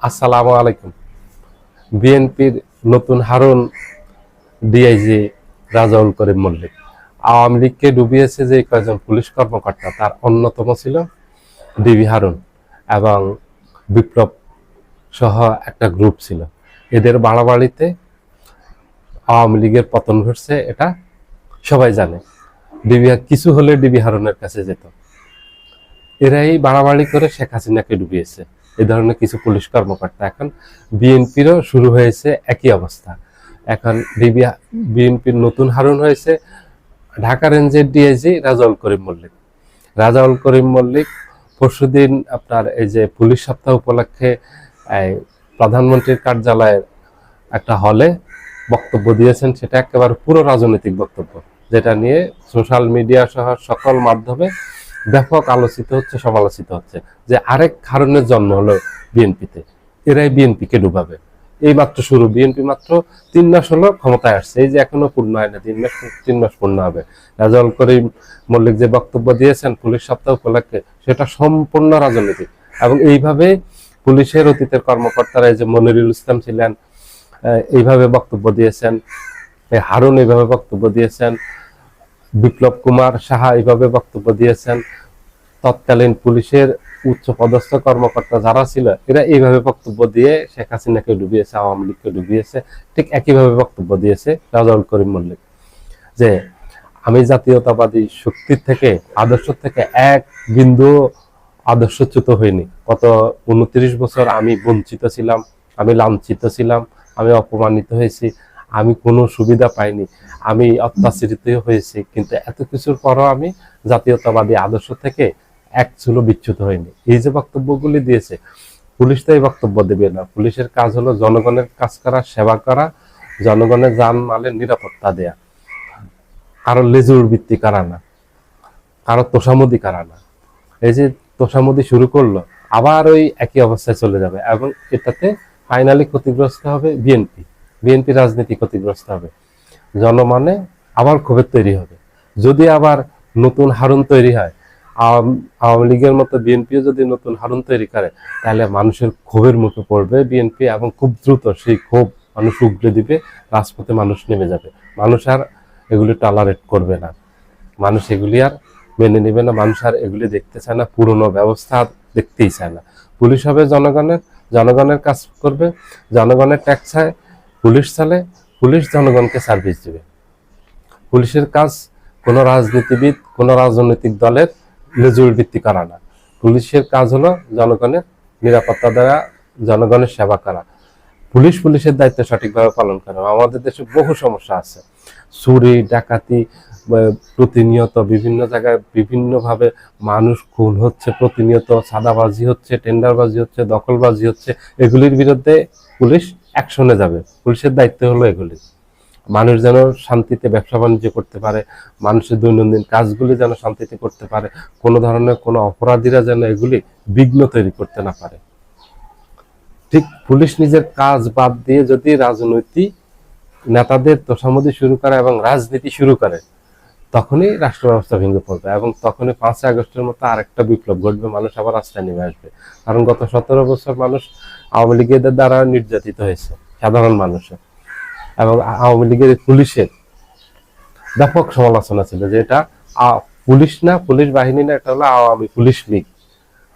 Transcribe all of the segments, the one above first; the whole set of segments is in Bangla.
আসসালামু আলাইকুম। বিএনপির নতুন হারুন ডিআইজি রাজাউল করিম মল্লিক আওয়ামী লীগকে ডুবিয়েছে যে কয়েকজন পুলিশ কর্মকর্তা, তার অন্যতম ছিল ডিবি হারুন এবং বিপ্লব সহ একটা গ্রুপ ছিল। এদের বাড়াবাড়িতে আওয়ামী লীগের পতন ঘটছে, এটা সবাই জানে। কিছু হলে ডিবি হারুনের কাছে যেত। এরাই বাড়াবাড়ি করে শেখ হাসিনাকে ডুবিয়েছে এই ধরনের কিছু পুলিশ কর্মকর্তা। এখন বিএনপিরও শুরু হয়েছে একই অবস্থা। এখন বিএনপির নতুন হারুন হয়েছে ঢাকা রেঞ্জের ডিআইজি রাজাউল করিম মল্লিক। রাজাউল করিম মল্লিক পরশুদিন আপনার এই যে পুলিশ সপ্তাহ উপলক্ষে প্রধানমন্ত্রীর কার্যালয়ের একটা হলে বক্তব্য দিয়েছেন। সেটা একেবারে পুরো রাজনৈতিক বক্তব্য, যেটা নিয়ে সোশ্যাল মিডিয়া সহ সকল মাধ্যমে ব্যাপক আলোচিত হচ্ছে, সমালোচিত হচ্ছে যে আরেক কারণের জন্ম হলো বিএনপিতে, এরাই বিএনপিকে ডুবাবে। এই মাত্র শুরু, বিএনপি মাত্র 3 মাস হলো ক্ষমতায় আসছে, এই যে এখনো পূর্ণ হয় না, 3 মাস পূর্ণ হবে। রাজাউল করিম মল্লিক যে বক্তব্য দিয়েছেন পুলিশ সপ্তাহ উপলক্ষে, সেটা সম্পূর্ণ রাজনৈতিক। এবং এইভাবে পুলিশের অতীতের কর্মকর্তারা, এই যে মনিরুল ইসলাম ছিলেন, এইভাবে বক্তব্য দিয়েছেন, হারুন এইভাবে বক্তব্য দিয়েছেন, বিপ্লব কুমার সাহা এইভাবে বক্তব্য দিয়েছেন, তৎকালীন পুলিশের উচ্চ পদস্থ কর্মকর্তা যারা ছিল এরা এইভাবে বক্তব্য দিয়ে শেখ হাসিনাকে ডুবিয়েছে, আওয়ামী লীগকে ডুবিয়েছে। ঠিক একইভাবে বক্তব্য দিয়েছে রাজাউল করিম মল্লিক যে আমি জাতীয়তাবাদী শক্তির থেকে, আদর্শ থেকে এক বিন্দু আদর্শচ্যুত হইনি। গত 29 বছর আমি বঞ্চিত ছিলাম, আমি লাঞ্ছিত ছিলাম, আমি অপমানিত হয়েছি, আমি কোনো সুবিধা পাইনি, আমি অত্যাচারিত হয়েছি, কিন্তু এত কিছুর পরও আমি জাতীয়তাবাদী আদর্শ থেকে এক চুলো বিচ্যুত হয়নি। এই যে বক্তব্যগুলি দিয়েছে, পুলিশ তো এই বক্তব্য দেবে না। পুলিশের কাজ হলো জনগণের কাজ করা, সেবা করা, জনগণের জানমালের নিরাপত্তা দেয়া, কারো লেজুর বৃত্তি করা না, কারো তোষামোদি করা না। এই যে তোষামোদি শুরু করলো, আবার ওই একই অবস্থায় চলে যাবে এবং এটাতে ফাইনালি ক্ষতিগ্রস্ত হবে বিএনপি রাজনীতি ক্ষতিগ্রস্ত হবে, জনমনে আবার ক্ষোভের তৈরি হবে। যদি আবার নতুন হারুন তৈরি হয়, আওয়ামী লীগের মতো বিএনপিও যদি নতুন হারুন তৈরি করে, তাহলে মানুষের ক্ষোভের মুখে পড়বে বিএনপি এবং খুব দ্রুত সেই ক্ষোভ মানুষ উগড়ে দিবে, রাজপথে মানুষ নেমে যাবে। মানুষ আর এগুলি টলারেট করবে না, মানুষ এগুলি আর মেনে নেবে না, মানুষ আর এগুলি দেখতে চায় না, পুরনো ব্যবস্থা দেখতেই চায় না। পুলিশ হবে জনগণের কাজ করবে, জনগণের ট্যাক্স হয়, পুলিশ চালে, পুলিশ জনগণকে সার্ভিস দিবে। পুলিশের কাজ কোনো রাজনীতিবিদ, কোনো রাজনৈতিক দলের লেজুর ভিত্তি করা না। পুলিশের কাজ হলো জনগণের নিরাপত্তা দেওয়া, জনগণের সেবা করা। পুলিশের দায়িত্ব সঠিকভাবে পালন করা। আমাদের দেশে বহু সমস্যা আছে, চুরি ডাকাতি, প্রতিনিয়ত বিভিন্ন জায়গায় বিভিন্নভাবে মানুষ খুন হচ্ছে, প্রতিনিয়ত সাদাবাজি হচ্ছে, টেন্ডারবাজি হচ্ছে, দখলবাজি হচ্ছে। এগুলির বিরুদ্ধে পুলিশ অ্যাকশনে যাবে, পুলিশের দায়িত্ব হলো এগুলি। মানুষ যেন শান্তিতে ব্যবসা বাণিজ্য করতে পারে, মানুষের দৈনন্দিন কাজগুলি যেন শান্তিতে করতে পারে, কোনো ধরনের কোনো অপরাধীরা যেন এগুলি বিঘ্ন তৈরি করতে না পারে। ঠিক পুলিশ নিজের কাজ বাদ দিয়ে যদি রাজনৈতিক নেতাদের তোষামোদি শুরু করে এবং রাজনীতি শুরু করে, তখনই রাষ্ট্র ব্যবস্থা ভেঙে পড়বে এবং তখনই 5 আগস্টের মতো আরেকটা বিপ্লব ঘটবে, মানুষ আবার রাস্তায় নেমে আসবে। কারণ গত 17 বছর মানুষ আওয়ামী লীগের দ্বারা নির্যাতিত হয়েছে, সাধারণ মানুষের। এবং আওয়ামী লীগের পুলিশের ব্যাপক সমালোচনা ছিল যে এটা পুলিশ না, পুলিশ বাহিনী না, এটা হলো আওয়ামী পুলিশ লীগ,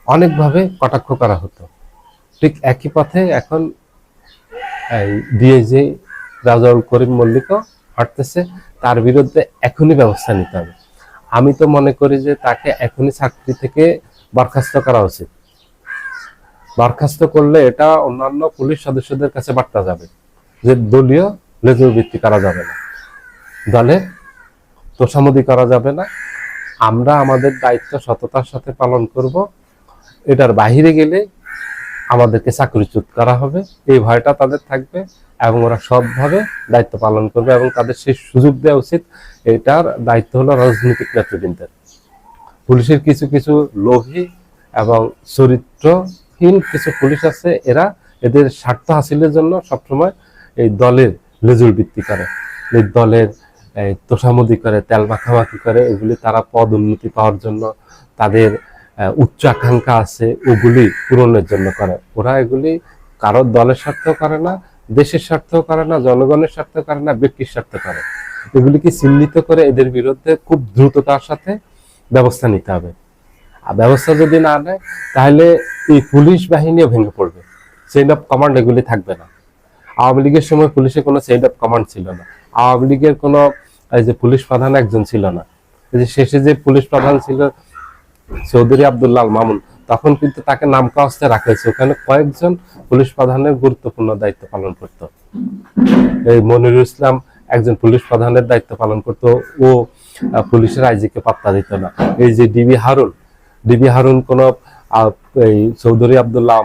অনেকভাবে কটাক্ষ করা হতো। ঠিক একই পথে এখন ডিআইজি রাজাউল করিম মল্লিকও হাঁটতেছে, তার বিরুদ্ধে এখনই ব্যবস্থা নিতে হবে। আমি তো মনে করি যে তাকে এখনই চাকরি থেকে বরখাস্ত করা উচিত। বরখাস্ত করলে এটা অন্যান্য পুলিশ সদস্যদের কাছে বার্তা যাবে যে দলীয় লেজুর ভিত্তি করা যাবে না, দলে তোষামোদি করা যাবে না, আমরা আমাদের দায়িত্ব সততার সাথে পালন করব, এটার বাহিরে গেলে আমাদেরকে চাকরিচ্যুত করা হবে, এই ভয়টা তাদের থাকবে এবং ওরা সৎভাবে দায়িত্ব পালন করবে এবং তাদের সেই সুযোগ দেওয়া উচিত। এটার দায়িত্ব হলো রাজনৈতিক নেতৃবৃন্দের। পুলিশের কিছু কিছু লোভী এবং চরিত্রহীন কিছু পুলিশ আছে, এরা এদের স্বার্থ হাসিলের জন্য সবসময় এই দলের লেজুর ভিত্তি করে, এই দলের তোষামোদি করে, তেল মাখামাখি করে। এগুলি তারা পদ উন্নতি পাওয়ার জন্য, তাদের উচ্চ আকাঙ্ক্ষা আছে, ওগুলি পূরণের জন্য করে। ওরা এগুলি কারোর দলের স্বার্থ করে না, দেশের স্বার্থ করে না, জনগণের স্বার্থ করে না, ব্যক্তির স্বার্থ করে। এগুলিকে চিহ্নিত করে এদের বিরুদ্ধে খুব দ্রুততার সাথে ব্যবস্থা নিতে হবে। আর ব্যবস্থা যদি না নেয় তাহলে এই পুলিশ বাহিনীও ভেঙে পড়বে, চেইন অফ কমান্ড এগুলি থাকবে না। আওয়ামী লীগের সময় পুলিশের কোনো চেইন অফ কমান্ড ছিল না, আওয়ামী লীগের কোনো এই যে পুলিশ প্রধান একজন ছিল না। এই যে শেষে যে পুলিশ প্রধান ছিল চৌধুরী আব্দুল্লাহ আল মামুন, তখন কিন্তু তাকে নামকা অবস্থায় রাখা হয়েছে। ওখানে কয়েকজন পুলিশ প্রধানের গুরুত্বপূর্ণ দায়িত্ব পালন করত। এই মনিরুল ইসলাম একজন পুলিশ প্রধানের দায়িত্ব পালন করত, ও পুলিশের আইজিকে পাত্তা দিত না। এই যে ডিবি হারুন কোন এই চৌধুরী আব্দুল্লাহ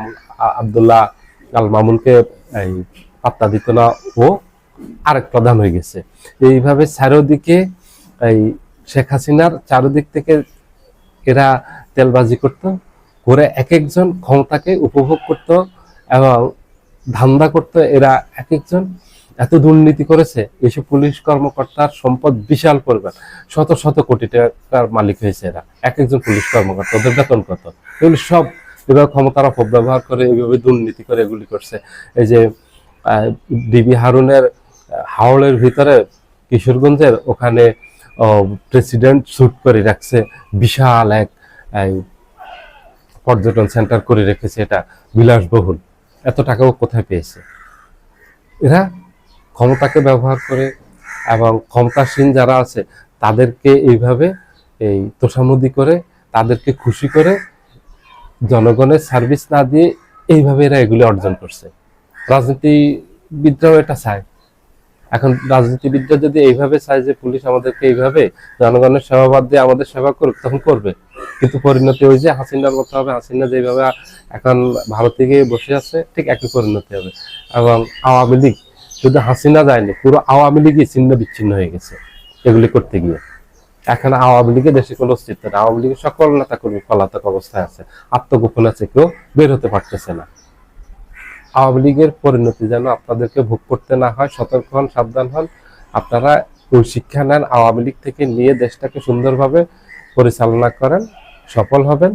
আল মামুনকে এই পাত্তা দিত না, ও আরেক প্রধান হয়ে গেছে। এইভাবে চারোদিকে এই শেখ হাসিনার চারোদিক থেকে এরা তেলবাজি করত, করে এক একজন ক্ষমতাকে উপভোগ করত এবং ধান্দা করত। এরা এক একজন এত দুর্নীতি করেছে, এইসব পুলিশ কর্মকর্তার সম্পদ বিশাল পরিমাণ, শত শত কোটি টাকার মালিক হয়েছে এরা। এক একজন পুলিশ কর্মকর্তা, ওদের বেতন কত, এগুলি সব এভাবে ক্ষমতার অপব্যবহার করে, এইভাবে দুর্নীতি করে এগুলি করছে। এই যে ডিবি হারুনের হাওড়ের ভিতরে কিশোরগঞ্জের ওখানে প্রেসিডেন্ট শুট করে রাখছে, বিশাল এক পর্যটন সেন্টার করে রেখেছে, এটা বিলাসবহুল। এত টাকাও কোথায় পেয়েছে? এরা ক্ষমতাকে ব্যবহার করে এবং ক্ষমতাসীন যারা আছে তাদেরকে এইভাবে এই তোষামোদি করে, তাদেরকে খুশি করে, জনগণের সার্ভিস না দিয়ে এইভাবে এরা এগুলি অর্জন করছে। রাজনীতিবিদরাও এটা চায়। এখন রাজনীতিবিদরা যদি এইভাবে চায় যে পুলিশ আমাদেরকে এইভাবে জনগণের সেবা বাদ দিয়ে আমাদের সেবা করুক, তখন করবে। কিন্তু পরিণতি ওই যে হাসিনার মতো হবে। হাসিনা যেভাবে এখন ভারতে গিয়ে বসে আছে, ঠিক একই পরিণতি হবে। এবং আওয়ামী লীগ, শুধু হাসিনা যায়নি, পুরো আওয়ামী লীগই ছিন্ন বিচ্ছিন্ন হয়ে গেছে এগুলি করতে গিয়ে। এখন আওয়ামী লীগের দেশে কোনো অস্তিত্ব নেই। আওয়ামী লীগের সকল নেতা কর্মী পলাতক অবস্থায় আছে, আত্মগোপন আছে, কেউ বের হতে পারতেছে না। আওয়ামী লীগের পরিণতি যেন আপনাদেরকে ভোগ করতে না হয়, সতর্ক হন, সাবধান হন। আপনারা ওই শিক্ষা নেন, আওয়ামী লীগ থেকে নিয়ে দেশটাকে সুন্দরভাবে পরিচালনা করেন, সফল হবেন।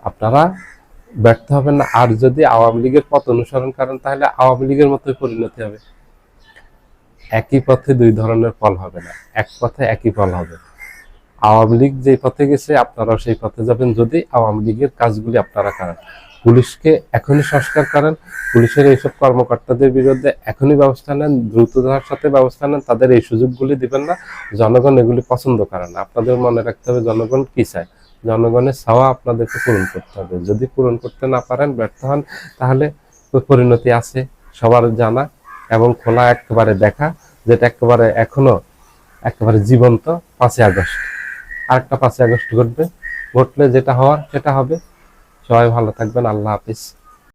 আপনারা ব্যর্থ হবেন না। আর যদি আওয়ামী লীগের পথ অনুসরণ করেন তাহলে আওয়ামী লীগের মতোই পরিণতি হবে। একই পথে দুই ধরনের ফল হবে না, এক পথে একই ফল হবে। আওয়ামী লীগ যে পথে গেছে আপনারাও সেই পথে যাবেন, যদি আওয়ামী লীগের কাজগুলি আপনারা করেন। পুলিশকে এখনই সংস্কার করেন, পুলিশের এইসব কর্মকর্তাদের বিরুদ্ধে এখনই ব্যবস্থা নেন, দ্রুততার সাথে ব্যবস্থা নেন, তাদের এই সুযোগগুলি দিবেন না। জনগণ এগুলি পছন্দ করে না। আপনাদের মনে রাখতে হবে জনগণ কি চায়, জনগণের চাওয়া আপনাদেরকে পূরণ করতে হবে। যদি পূরণ করতে না পারেন, ব্যর্থ হন, তাহলে পরিণতি আছে সবার জানা এবং খোলা একেবারে দেখা, যেটা একেবারে এখনো একেবারে জীবন্ত। 5ই আগস্ট, আরেকটা 5ই আগস্ট ঘটবে, ঘটলে যেটা হওয়ার সেটা হবে। সবাই ভালো থাকবেন। আল্লাহ হাফিজ।